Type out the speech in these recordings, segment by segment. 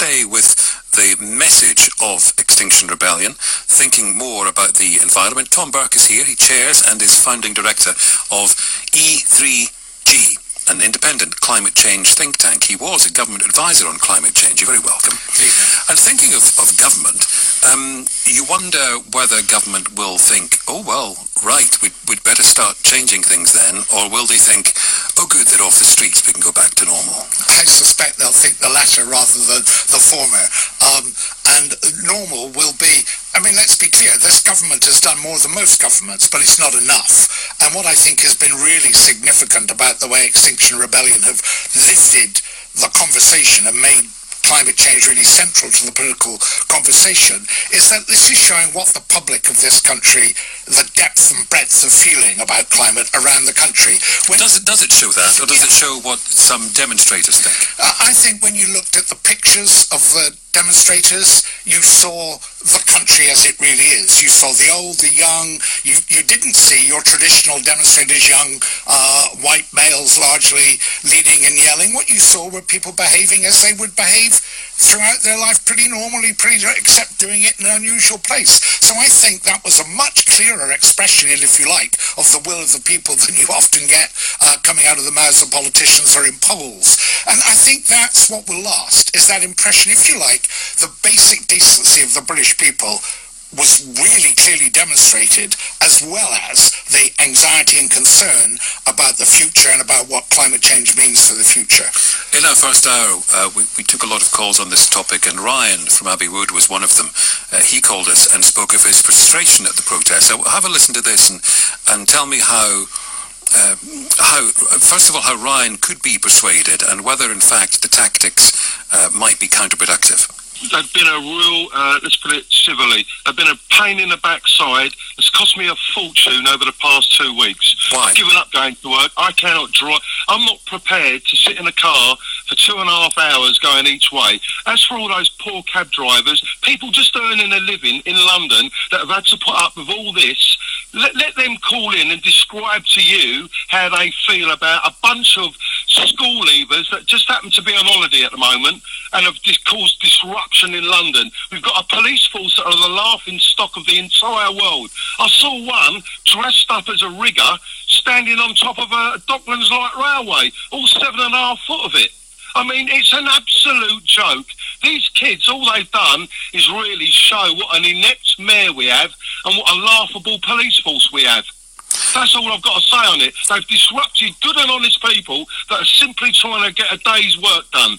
stay with the message of Extinction Rebellion, thinking more about the environment. Tom Burke is here. He chairs and is founding director of E3G, an independent climate change think tank. He was a government advisor on climate change. You're very welcome. And thinking of government, you wonder whether government will think, oh, well, right, we'd better start changing things then, or will they think, oh, good, they're off the streets, we can go back to normal? I suspect they'll think the latter rather than the former. And normal will be, I mean, let's be clear, this government has done more than most governments, but it's not enough. And what I think has been really significant about the way Extinction Rebellion have lifted the conversation and made climate change really central to the political conversation is that this is showing what the public of this country, the depth and breadth of feeling about climate around the country. Does it show that, or does it show what some demonstrators think? I think when you looked at the pictures of the demonstrators, you saw the country as it really is. You saw the old, the young. You didn't see your traditional demonstrators, young white males largely, leading and yelling. What you saw were people behaving as they would behave throughout their life pretty normally, except doing it in an unusual place. So I think that was a much clearer expression, if you like, of the will of the people than you often get coming out of the mouths of politicians or in polls. And I think that's what will last, is that impression, if you like, the basic decency of the British people was really clearly demonstrated, as well as the anxiety and concern about the future and about what climate change means for the future. In our first hour, we took a lot of calls on this topic, and Ryan from Abbey Wood was one of them. He called us and spoke of his frustration at the protest. So have a listen to this and tell me how, first of all, how Ryan could be persuaded and whether, in fact, the tactics might be counterproductive. They've been a real, let's put it civilly, they've been a pain in the backside. It's cost me a fortune over the past 2 weeks. Why? I've given up going to work. I cannot drive. I'm not prepared to sit in a car for 2.5 hours going each way. As for all those poor cab drivers, people just earning a living in London that have had to put up with all this, let them call in and describe to you how they feel about a bunch of school leavers that just happen to be on holiday at the moment and have caused disruption in London. We've got a police force that are the laughing stock of the entire world. I saw one dressed up as a rigger standing on top of a Docklands Light Railway, all 7.5 foot of it. I mean, it's an absolute joke. These kids, all they've done is really show what an inept mayor we have and what a laughable police force we have. That's all I've got to say on it. They've disrupted good and honest people that are simply trying to get a day's work done.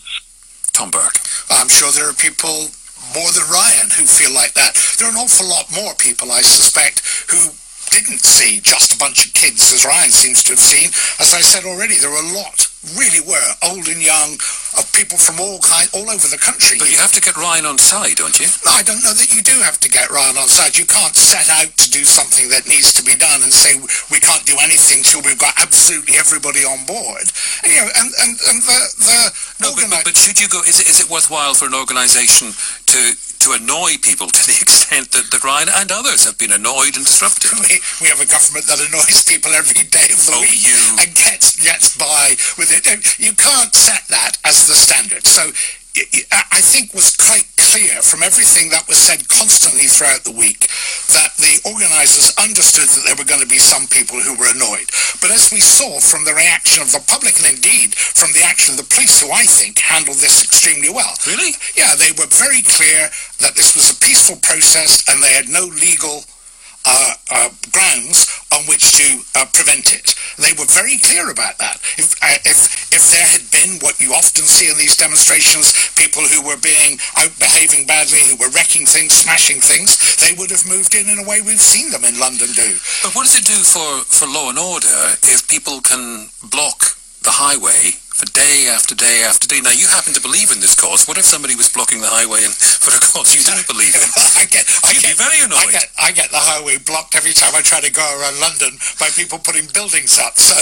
Tom Burke. I'm sure there are people more than Ryan who feel like that. There are an awful lot more people, I suspect, who didn't see just a bunch of kids as Ryan seems to have seen. As I said already, there were a lot, really were, old and young, of people from all over the country. But you have to get Ryan on side, don't you? No, I don't know that you do have to get Ryan on side. You can't set out to do something that needs to be done and say we can't do anything till we've got absolutely everybody on board. And, you know, but should you go? Is it worthwhile for an organisation to annoy people to the extent that Ryan and others have been annoyed and disrupted? We have a government that annoys people every day of the week and gets by with it. You can't set that as the standard. So I think was quite clear from everything that was said constantly throughout the week that the organisers understood that there were going to be some people who were annoyed. But as we saw from the reaction of the public, and indeed from the action of the police, who I think handled this extremely well. Really? Yeah, they were very clear that this was a peaceful protest and they had no legal grounds on which to prevent it. They were very clear about that. If there had been what you often see in these demonstrations, people who were out behaving badly, who were wrecking things, smashing things, they would have moved in a way we've seen them in London do. But what does it do for law and order if people can block the highway for day after day after day? Now, you happen to believe in this cause. What if somebody was blocking the highway for a cause you don't believe in? You'd be very annoyed. I get the highway blocked every time I try to go around London by people putting buildings up. So,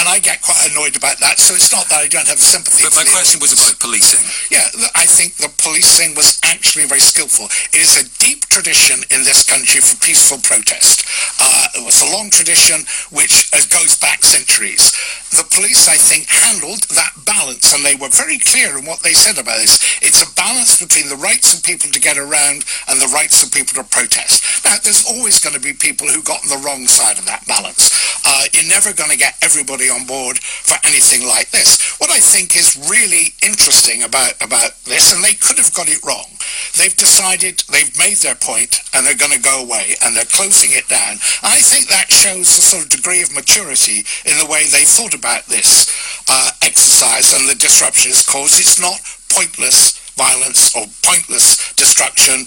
and I get quite annoyed about that. So it's not that I don't have sympathy. But my question was about policing. Yeah, I think the policing was actually very skillful. It is a deep tradition in this country for peaceful protest. It was a long tradition which goes back centuries. The police, I think, handled that balance, and they were very clear in what they said about this. It's a balance between the rights of people to get around and the rights of people to protest. Now, there's always going to be people who got on the wrong side of that balance. You're never going to get everybody on board for anything like this. What I think is really interesting about this, and they could have got it wrong, they've decided, they've made their point, and they're going to go away, and they're closing it down. And I think that shows the sort of degree of maturity in the way they thought about this exercise and the disruption it's caused. It's not pointless violence or pointless destruction,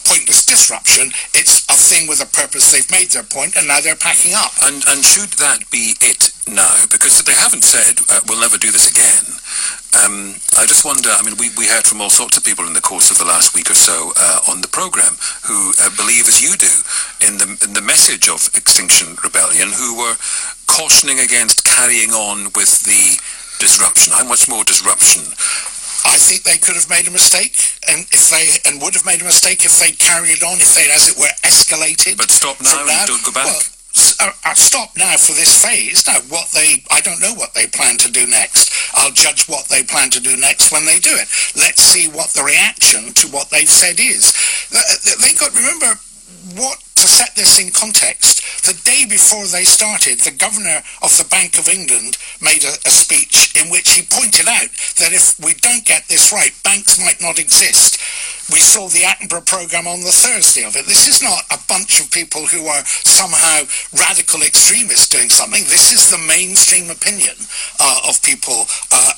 pointless disruption. It's a thing with a purpose. They've made their point, and now they're packing up. And should that be it now? Because they haven't said, we'll never do this again. I just wonder, I mean, we heard from all sorts of people in the course of the last week or so on the programme who believe, as you do, in the message of Extinction Rebellion, who were cautioning against carrying on with the disruption. How much more disruption? I think they could have made a mistake, and would have made a mistake if they carried on, if they, as it were, escalated. But stop now and don't go back? Well, stop now for this phase. Now, I don't know what they plan to do next. I'll judge what they plan to do next when they do it. Let's see what the reaction to what they've said is. Remember, to set this in context, the day before they started, the governor of the Bank of England made a speech in which he pointed out that if we don't get this right, banks might not exist. We saw the Attenborough programme on the Thursday of it. This is not a bunch of people who are somehow radical extremists doing something. This is the mainstream opinion of people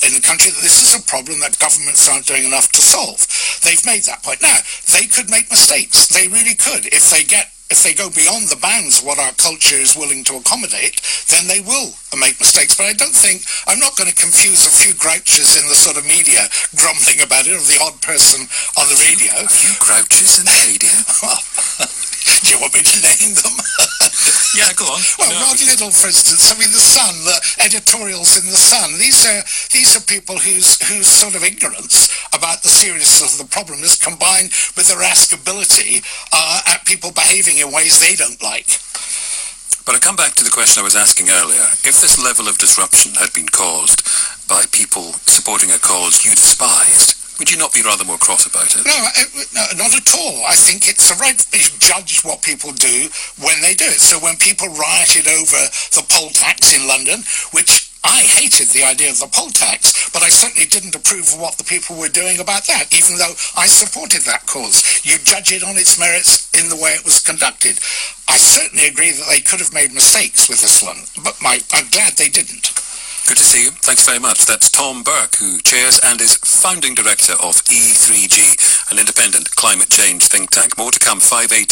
in the country, that this is a problem that governments aren't doing enough to solve. They've made that point. Now, they could make mistakes. They really could. If they go beyond the bounds of what our culture is willing to accommodate, then they will make mistakes. But I'm not going to confuse a few grouches in the sort of media grumbling about it, or the odd person on the radio. A few grouches in the media? Do you want me to name them? Yeah, go on. Well, Rod Liddell, for instance. I mean, The Sun, the editorials in The Sun. These are people whose sort of ignorance about the seriousness of the problem is combined with their irascibility at people behaving in ways they don't like. But I come back to the question I was asking earlier. If this level of disruption had been caused by people supporting a cause you despised, would you not be rather more cross about it? No, not at all. I think it's the right to judge what people do when they do it. So when people rioted over the poll tax in London, which I hated the idea of the poll tax, but I certainly didn't approve of what the people were doing about that, even though I supported that cause. You judge it on its merits in the way it was conducted. I certainly agree that they could have made mistakes with this one, but I'm glad they didn't. Good to see you. Thanks very much. That's Tom Burke, who chairs and is founding director of E3G, an independent climate change think tank. More to come, 5:18.